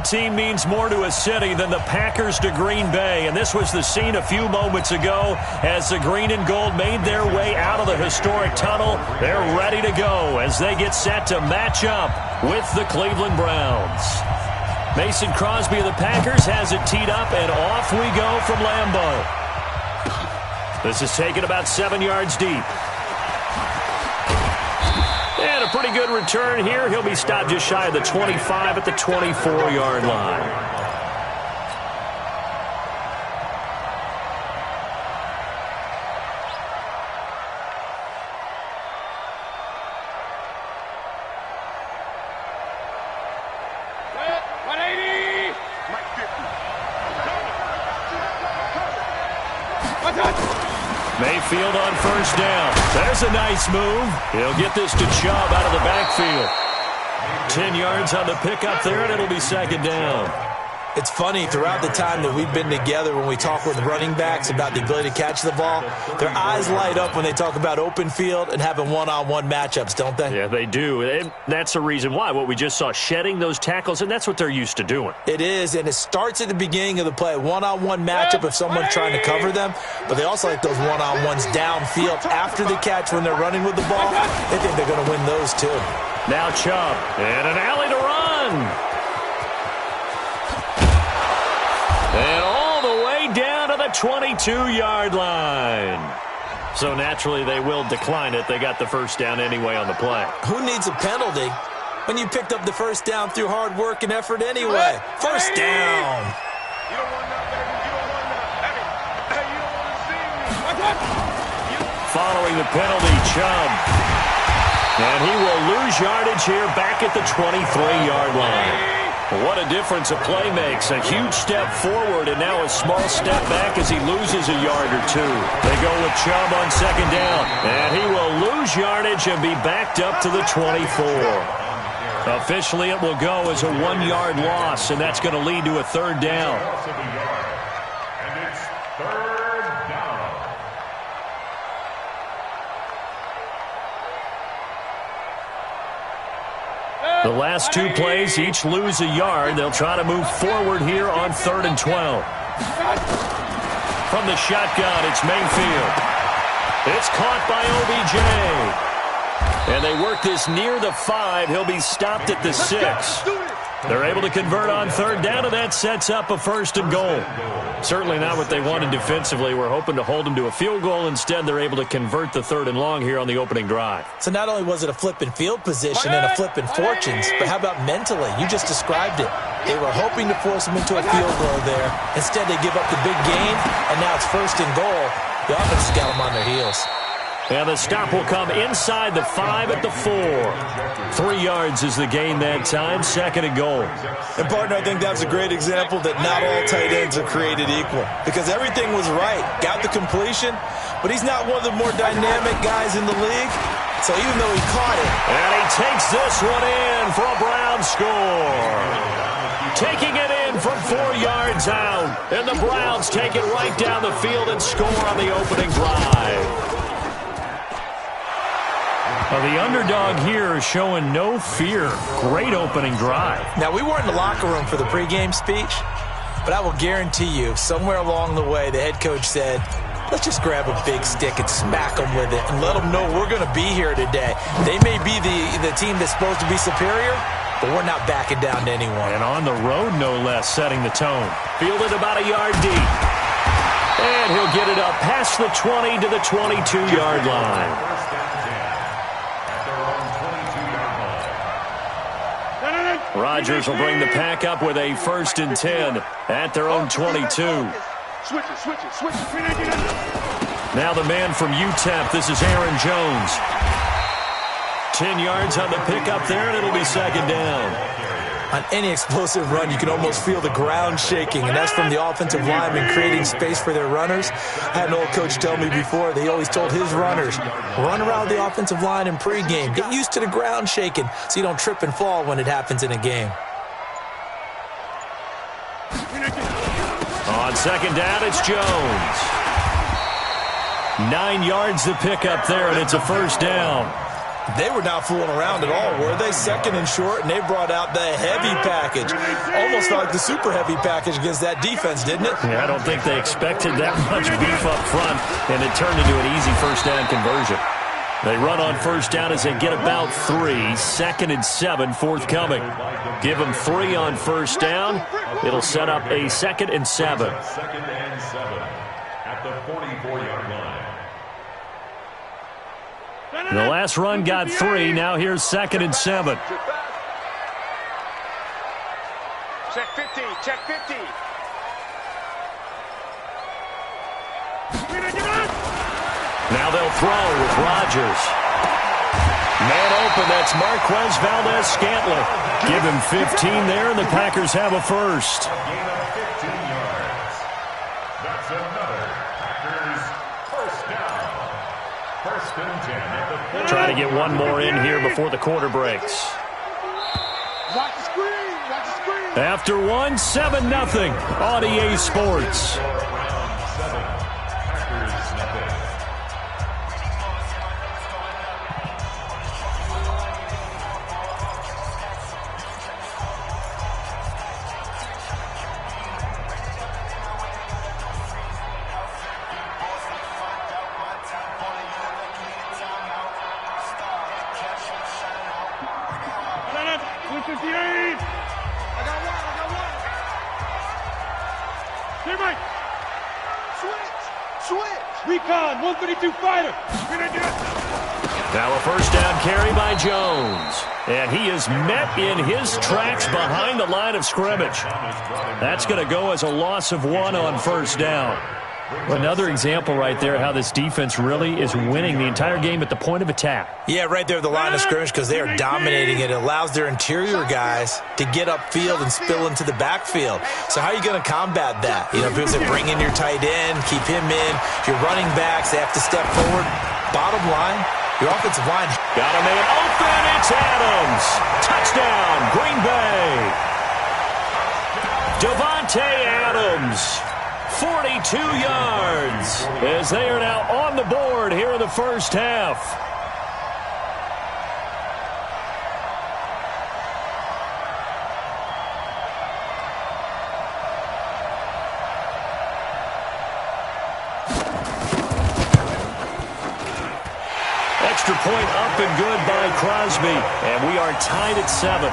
team means more to a city than the Packers to Green Bay, and this was the scene a few moments ago as the green and gold made their way out of the historic tunnel. They're ready to go as they get set to match up with the Cleveland Browns. Mason Crosby of the Packers has it teed up, and off we go from Lambeau. This is taken about 7 yards deep. And a pretty good return here. He'll be stopped just shy of the 25 at the 24-yard line. Mayfield on first down. There's a nice move. He'll get this to Chubb out of the backfield. 10 yards on the pickup there, and it'll be second down. It's funny, throughout the time that we've been together when we talk with running backs about the ability to catch the ball, their eyes light up when they talk about open field and having one-on-one matchups, don't they? Yeah, they do. And that's the reason why. What we just saw, shedding those tackles, and that's what they're used to doing. It is, and it starts at the beginning of the play. One-on-one matchup if someone's trying to cover them, but they also like those one-on-ones downfield after the catch when they're running with the ball. They think they're going to win those too. Now Chubb, and an alley to run. And all the way down to the 22-yard line. So naturally they will decline it. They got the first down anyway on the play. Who needs a penalty when you picked up the first down through hard work and effort anyway? First down. You don't want that, baby. You don't want that. Hey, you don't want to see me. Following the penalty, Chubb. And he will lose yardage here back at the 23-yard line. What a difference a play makes. A huge step forward and now a small step back as he loses a yard or two. They go with Chubb on second down. And he will lose yardage and be backed up to the 24. Officially, it will go as a 1-yard loss, and that's going to lead to a third down. And it's third down. The last two plays each lose a yard. They'll try to move forward here on 3rd and 12. From the shotgun, it's Mayfield. It's caught by OBJ. And they work this near the 5. He'll be stopped at the 6. They're able to convert on third down, and that sets up a 1st and goal. Certainly not what they wanted defensively. We're hoping to hold them to a field goal. Instead, they're able to convert the 3rd and long here on the opening drive. So not only was it a flipping field position and a flipping fortunes, but how about mentally? You just described it. They were hoping to force them into a field goal there. Instead, they give up the big gain, and now it's 1st and goal. The offense has got them on their heels. And the stop will come inside the 5 at the 4. 3 yards is the gain that time, 2nd and goal. And, partner, I think that's a great example that not all tight ends are created equal. Because everything was right. Got the completion, but he's not one of the more dynamic guys in the league. So even though he caught it. And he takes this one in for a Brown score. Taking it in from 4 yards out. And the Browns take it right down the field and score on the opening drive. Well, the underdog here is showing no fear. Great opening drive. Now, we weren't in the locker room for the pregame speech, but I will guarantee you, somewhere along the way, the head coach said, let's just grab a big stick and smack them with it and let them know we're going to be here today. They may be the team that's supposed to be superior, but we're not backing down to anyone. And on the road, no less, setting the tone. Fielded about a yard deep. And he'll get it up past the 20 to the 22-yard line. Rodgers will bring the pack up with a 1st and 10 at their own 22. Switch it. Now the man from UTEP, this is Aaron Jones. 10 yards on the pickup there, and it'll be 2nd down. On any explosive run, you can almost feel the ground shaking, and that's from the offensive linemen creating space for their runners. I had an old coach tell me before, they always told his runners, run around the offensive line in pregame. Get used to the ground shaking so you don't trip and fall when it happens in a game. On 2nd down, it's Jones. 9 yards to pick up there, and it's a 1st down. They were not fooling around at all, were they? Second and short, and they brought out the heavy package. Almost like the super heavy package against that defense, didn't it? Yeah, I don't think they expected that much beef up front, and it turned into an easy first down conversion. They run on first down as they get about 3. 2nd and 7 forthcoming. Give them 3 on first down. It'll set up a 2nd and 7. 2nd and 7 at the 44-yard line. The last run got 3. Now here's 2nd and 7. Check 50. Check 50. Now they'll throw with Rodgers. Man open, that's Marquez Valdez-Scantling. Give him 15 there, and the Packers have a first. Gain of 15 yards. That's another Packers first down. 1st and 10 at the 40. Try to get one more in here before the quarter breaks. Watch the screen. Watch the screen. After 1, 7-0 on EA Sports. Round 7. Packers nothing. Recon, 132 fighter. Now a first down carry by Jones. And he is met in his tracks behind the line of scrimmage. That's going to go as a loss of 1 on first down. Another example right there how this defense really is winning the entire game at the point of attack. Yeah, right there at the line of scrimmage because they are dominating it. It allows their interior guys to get upfield and spill into the backfield. So how are you going to combat that? You know, because they bring in your tight end, keep him in. Your running backs, they have to step forward. Bottom line, your offensive line. Got a man open. It's Adams. Touchdown, Green Bay. Devontae Adams. 42 yards as they are now on the board here in the first half. Extra point up and good by Crosby, and we are tied at 7.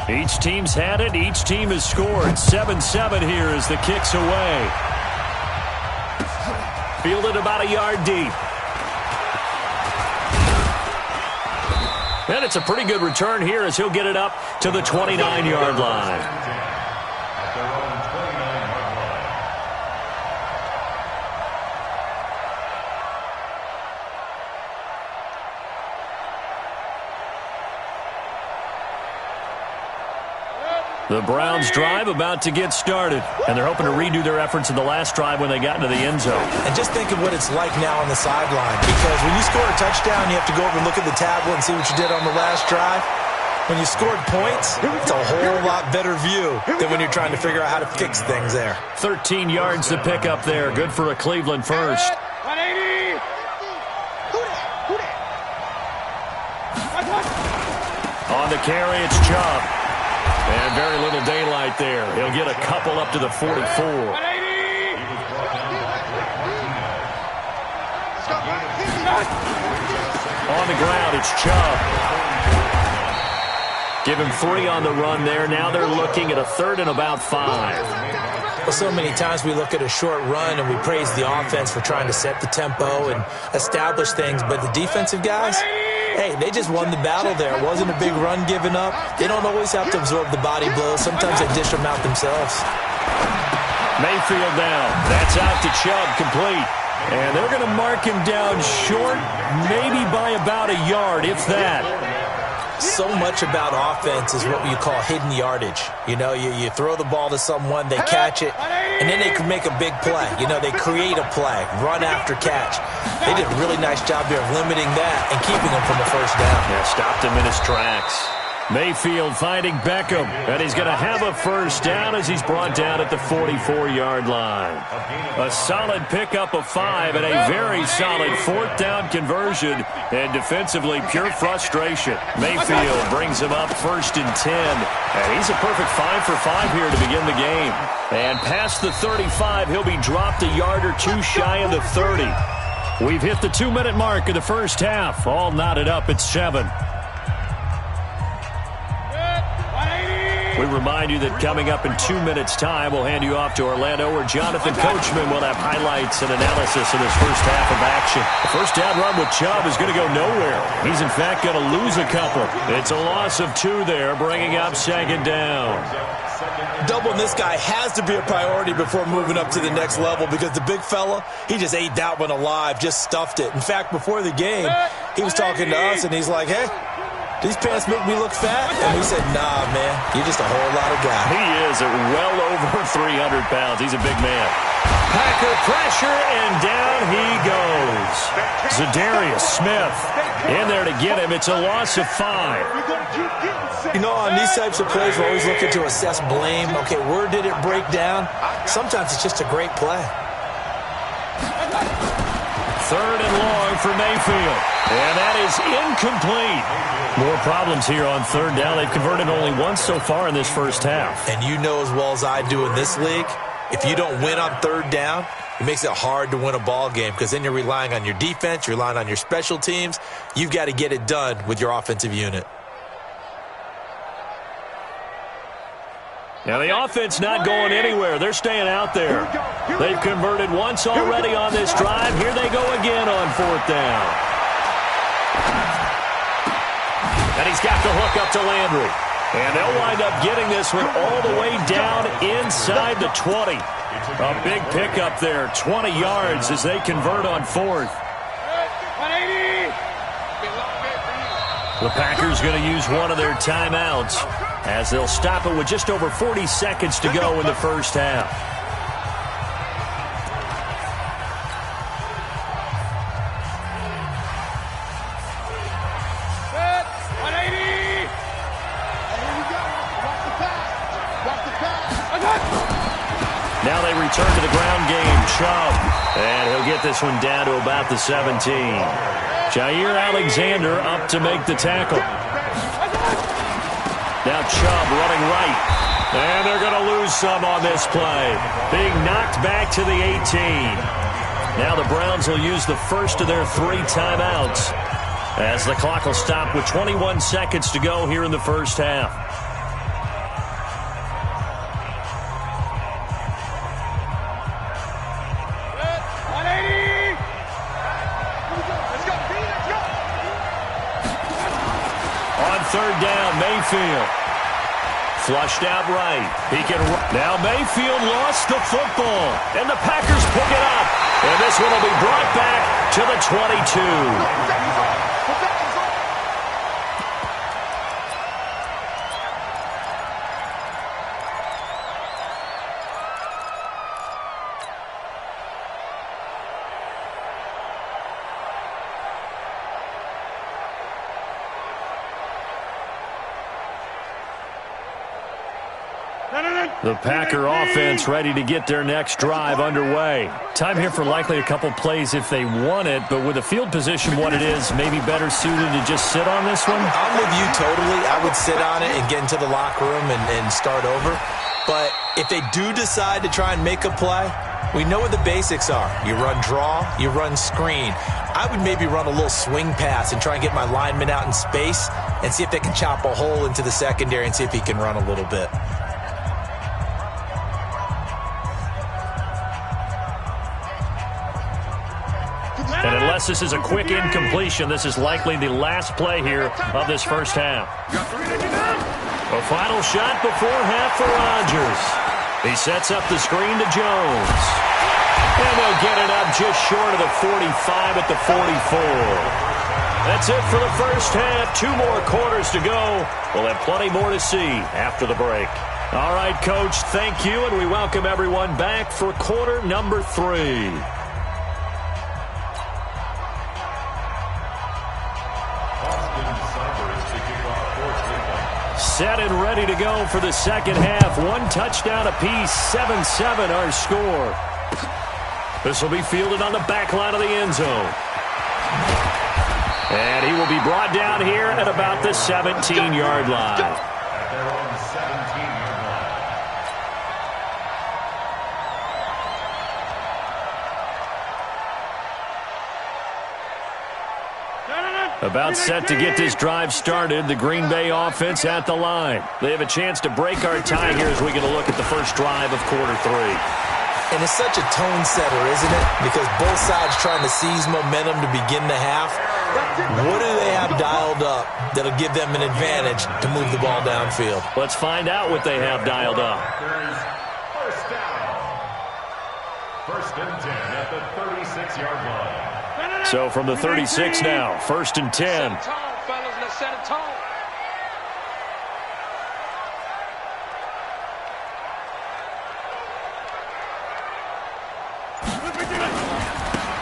Each team's had it. Each team has scored. 7-7 here as the kick's away. Fielded about a yard deep. And it's a pretty good return here as he'll get it up to the 29-yard line. The Browns drive about to get started, and they're hoping to redo their efforts in the last drive when they got into the end zone. And just think of what it's like now on the sideline, because when you score a touchdown, you have to go over and look at the tablet and see what you did on the last drive. When you scored points, it's a whole lot better view than when you're trying to figure out how to fix things there. 13 yards to pick up there. Good for a Cleveland first. 180. On the carry, it's Chubb. And very little daylight there. He'll get a couple up to the 44. 180. On the ground, it's Chubb. Give him 3 on the run there. Now they're looking at a 3rd and about 5. Well, so many times we look at a short run and we praise the offense for trying to set the tempo and establish things, but the defensive guys, hey, they just won the battle there. It wasn't a big run given up. They don't always have to absorb the body blows. Sometimes they dish them out themselves. Mayfield down. That's out to Chubb, complete. And they're going to mark him down short, maybe by about a yard, if that. So much about offense is what you call hidden yardage. You know, you throw the ball to someone, they catch it, and then they can make a big play. You know, they create a play, run after catch. They did a really nice job here of limiting that and keeping him from the first down. Yeah, stopped him in his tracks. Mayfield finding Beckham, and he's going to have a first down as he's brought down at the 44-yard line. A solid pickup of 5 and a very solid fourth down conversion, and defensively pure frustration. Mayfield brings him up 1st and 10, and he's a perfect 5 for 5 here to begin the game. And past the 35, he'll be dropped a yard or two shy of the 30. We've hit the 2-minute mark of the first half, all knotted up at 7. We remind you that coming up in 2 minutes' time, we'll hand you off to Orlando, where Jonathan Coachman will have highlights and analysis of this first half of action. The first down run with Chubb is going to go nowhere. He's, in fact, going to lose a couple. It's a loss of 2 there, bringing up 2nd down. Doubling this guy has to be a priority before moving up to the next level, because the big fella, he just ate that one alive, just stuffed it. In fact, before the game, he was talking to us, and he's like, hey, these pants make me look fat? And we said, nah, man, you're just a whole lot of guy. He is at well over 300 pounds. He's a big man. Packer pressure, and down he goes. Zadarius Smith in there to get him. It's a loss of 5. You know, on these types of plays, we're always looking to assess blame. Okay, where did it break down? Sometimes it's just a great play. 3rd and long for Mayfield. And that is incomplete. More problems here on 3rd down. They've converted only once so far in this first half. And you know as well as I do in this league, if you don't win on 3rd down, it makes it hard to win a ball game, because then you're relying on your defense, you're relying on your special teams. You've got to get it done with your offensive unit. Now, the offense not going anywhere. They're staying out there. They've converted once already on this drive. Here they go again on 4th down. And he's got the hook up to Landry. And they'll wind up getting this one all the way down inside the 20. A big pickup there, 20 yards as they convert on 4th. The Packers going to use one of their timeouts as they'll stop it with just over 40 seconds to go in the first half. Now they return to the ground game. Chubb, and he'll get this one down to about the 17. Jair Alexander up to make the tackle. Now Chubb running right. And they're going to lose some on this play. Being knocked back to the 18. Now the Browns will use the first of their 3 timeouts as the clock will stop with 21 seconds to go here in the first half. On 3rd down, Mayfield. Flushed out right. He can now Mayfield lost the football. And the Packers pick it up. And this one will be brought back to the 22. The Packer offense ready to get their next drive underway. Time here for likely a couple plays if they want it, but with the field position what it is, maybe better suited to just sit on this one? I'm with you totally. I would sit on it and get into the locker room and start over. But if they do decide to try and make a play, we know what the basics are. You run draw, you run screen. I would maybe run a little swing pass and try and get my lineman out in space and see if they can chop a hole into the secondary and see if he can run a little bit. And unless this is a quick incompletion, this is likely the last play here of this first half. A final shot before half for Rodgers. He sets up the screen to Jones. And they'll get it up just short of the 45 at the 44. That's it for the first half. 2 more quarters to go. We'll have plenty more to see after the break. All right, Coach, thank you, and we welcome everyone back for quarter number 3. Set and ready to go for the second half. 1 touchdown apiece, 7-7 our score. This will be fielded on the back line of the end zone. And he will be brought down here at about the 17-yard line. At their own 17-yard line. About set to get this drive started. The Green Bay offense at the line. They have a chance to break our tie here as we get a look at the first drive of quarter 3. And it's such a tone setter, isn't it? Because both sides trying to seize momentum to begin the half. What do they have dialed up that'll give them an advantage to move the ball downfield? Let's find out what they have dialed up. There's first down. First and 10 at the 36-yard line. So from the 36 now, first and 10. Set it tall, fellas. Let's set it tall.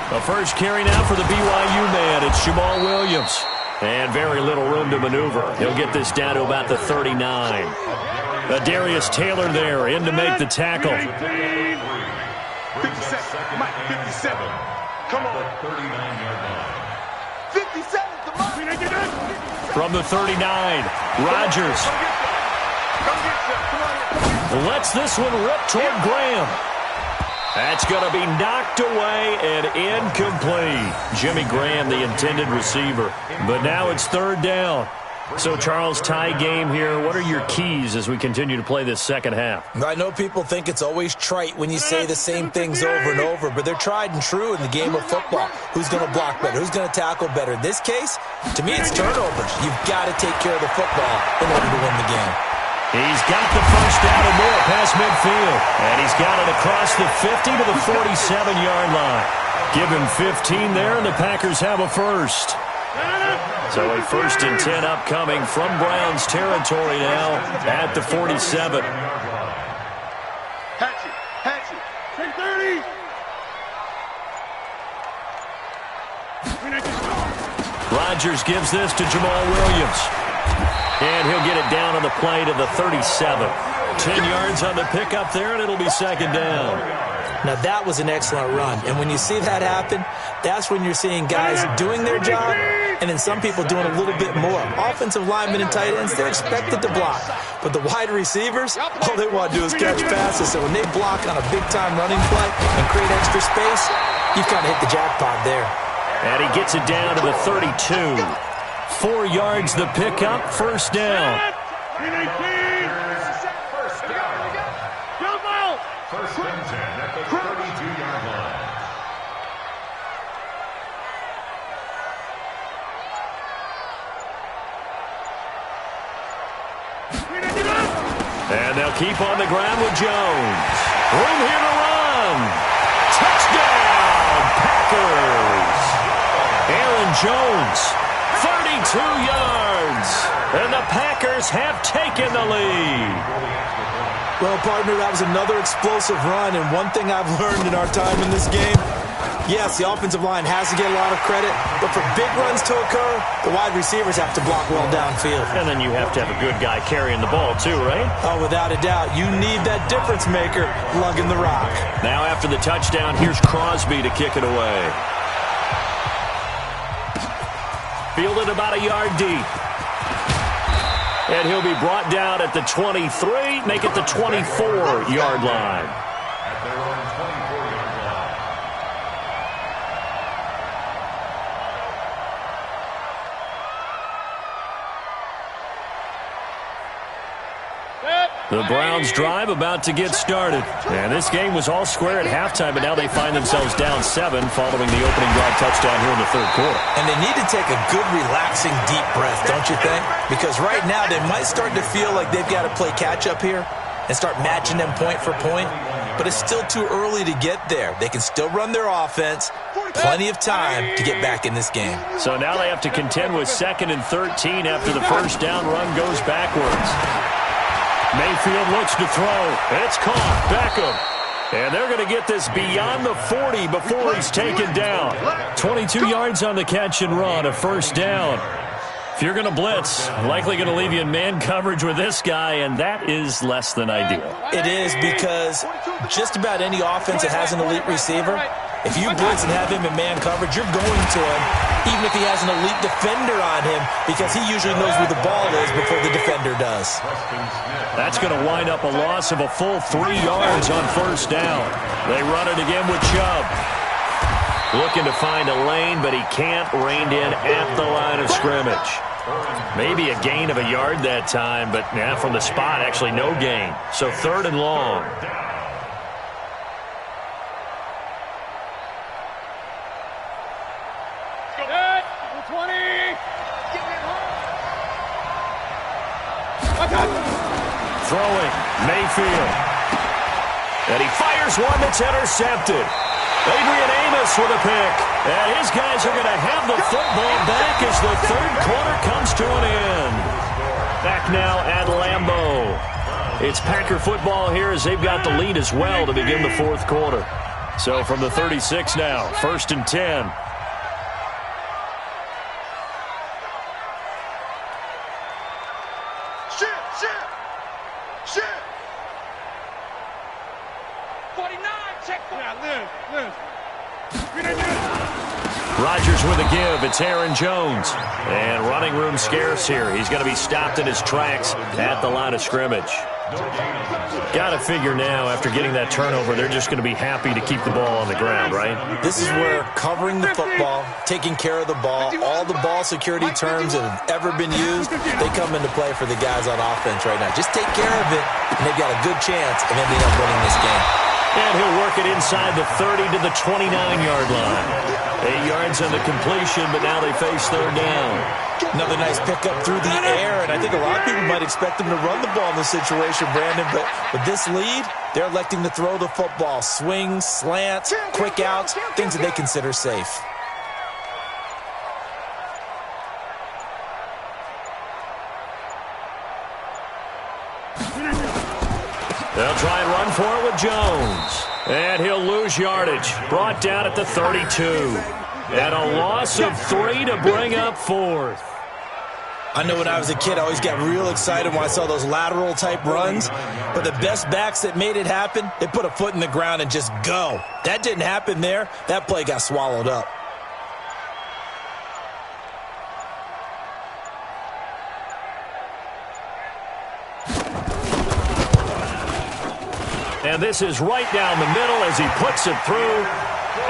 The first carry now for the BYU man. It's Jamal Williams. And very little room to maneuver. He'll get this down to about the 39. Darius Taylor there in to make the tackle. 57. Mike, 57. Come on. 39-yard line. 57. Come on. From the 39, Rodgers lets this one rip toward Graham. That's going to be knocked away and incomplete. Jimmy Graham, the intended receiver. But now it's third down. So, Charles, tie game here. What are your keys as we continue to play this second half? I know people think it's always trite when you say the same things over and over, but they're tried and true in the game of football. Who's going to block better? Who's going to tackle better? In this case, to me, it's turnovers. You've got to take care of the football in order to win the game. He's got the first down and more past midfield. And he's got it across the 50 to the 47-yard line. Give him 15 there, and the Packers have a first. So a first and 10 upcoming from Browns territory now at the 47. Hatchet. 10-30. Rodgers gives this to Jamal Williams. And he'll get it down on the play to the 37. 10 yards on the pickup there, and it'll be second down. Now, that was an excellent run. And when you see that happen, that's when you're seeing guys doing their job and then some people doing a little bit more. Offensive linemen and tight ends, they're expected to block. But the wide receivers, all they want to do is catch passes. So when they block on a big-time running play and create extra space, you've kind of hit the jackpot there. And he gets it down to the 32. 4 yards the pickup, first down. First and 10 at the 32-yard line. And they'll keep on the ground with Jones. Room here to run. Touchdown, Packers. Aaron Jones, 32 yards. And the Packers have taken the lead. Well, partner, that was another explosive run, and one thing I've learned in our time in this game, yes, the offensive line has to get a lot of credit, but for big runs to occur, the wide receivers have to block well downfield. And then you have to have a good guy carrying the ball too, right? Oh, without a doubt. You need that difference maker lugging the rock. Now after the touchdown, here's Crosby to kick it away. Fielded about a yard deep. And he'll be brought down at the 23, make it the 24-yard line. At their own 24-yard line. The Browns drive about to get started. And this game was all square at halftime, but now they find themselves down 7 following the opening drive touchdown here in the third quarter. And they need to take a good, relaxing, deep breath, don't you think? Because right now they might start to feel like they've got to play catch-up here and start matching them point for point. But it's still too early to get there. They can still run their offense. Plenty of time to get back in this game. So now they have to contend with 2nd and 13 after the first down run goes backwards. Mayfield looks to throw. It's caught. Beckham. And they're going to get this beyond the 40 before he's taken down. 22 yards on the catch and run, a first down. If you're going to blitz, likely going to leave you in man coverage with this guy, and that is less than ideal. It is, because just about any offense that has an elite receiver, if you blitz and have him in man coverage, you're going to him, even if he has an elite defender on him, because he usually knows where the ball is before the defender does. That's going to wind up a loss of a full 3 yards on first down. They run it again with Chubb. Looking to find a lane, but he can't, reined in at the line of scrimmage. Maybe a gain of a yard that time, but from the spot, actually no gain. So 3rd and long. Throwing, Mayfield. And he fires one that's intercepted. Adrian Amos with a pick. And his guys are going to have the football back as the 3rd quarter comes to an end. Back now at Lambeau. It's Packer football here as they've got the lead as well to begin the 4th quarter. So from the 36 now, 1st and 10. Rodgers with a give. It's Aaron Jones. And running room scarce here. He's going to be stopped in his tracks at the line of scrimmage. Got to figure now, after getting that turnover, they're just going to be happy to keep the ball on the ground, right? This is where covering the football, taking care of the ball, all the ball security terms that have ever been used, they come into play for the guys on offense right now. Just take care of it, and they've got a good chance of ending up winning this game. And he'll work it inside the 30 to the 29-yard line. 8 yards on the completion, but now they face 3rd down. Another nice pickup through the air, and I think a lot of people might expect them to run the ball in this situation, Brandon, but with this lead, they're electing to throw the football. Swings, slants, quick outs, things that they consider safe. They'll try and run for it with Jones. And he'll lose yardage. Brought down at the 32. And a loss of 3 to bring up 4th. I know when I was a kid, I always got real excited when I saw those lateral-type runs. But the best backs that made it happen, they put a foot in the ground and just go. That didn't happen there. That play got swallowed up. And this is right down the middle as he puts it through.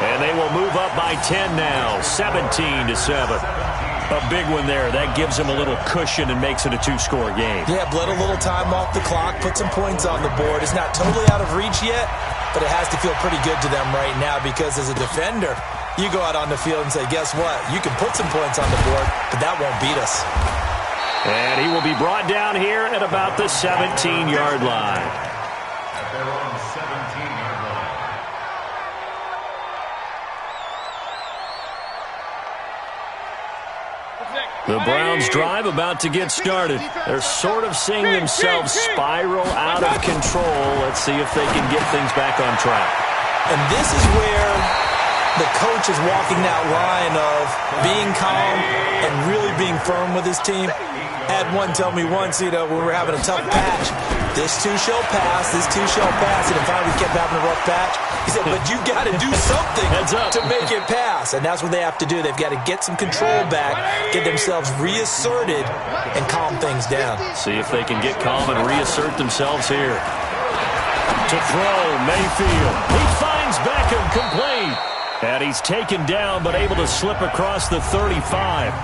And they will move up by 10 now, 17-7. A big one there. That gives them a little cushion and makes it a 2-score game. Yeah, bled a little time off the clock, put some points on the board. It's not totally out of reach yet, but it has to feel pretty good to them right now because as a defender, you go out on the field and say, guess what? You can put some points on the board, but that won't beat us. And he will be brought down here at about the 17-yard line. The Browns drive about to get started. They're sort of seeing themselves spiral out of control. Let's see if they can get things back on track. And this is where the coach is walking that line of being calm and really being firm with his team. Had one tell me once, when we were having a tough patch, this too shall pass, this too shall pass, and finally we kept having a rough patch. He said, but you got to do something to make it pass, and that's what they have to do. They've got to get some control back, get themselves reasserted, and calm things down. See if they can get calm and reassert themselves here. To throw, Mayfield. He finds Beckham complete. And he's taken down, but able to slip across the 35.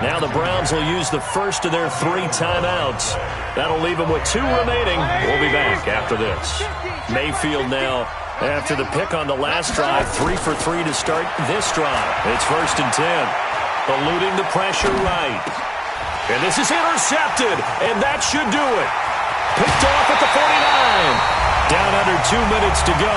Now the Browns will use the first of their 3 timeouts. That'll leave them with 2 remaining. We'll be back after this. Mayfield now, after the pick on the last drive, 3 for 3 to start this drive. It's 1st and 10. Eluding the pressure right. And this is intercepted, and that should do it. Picked off at the 49. Down under 2 minutes to go.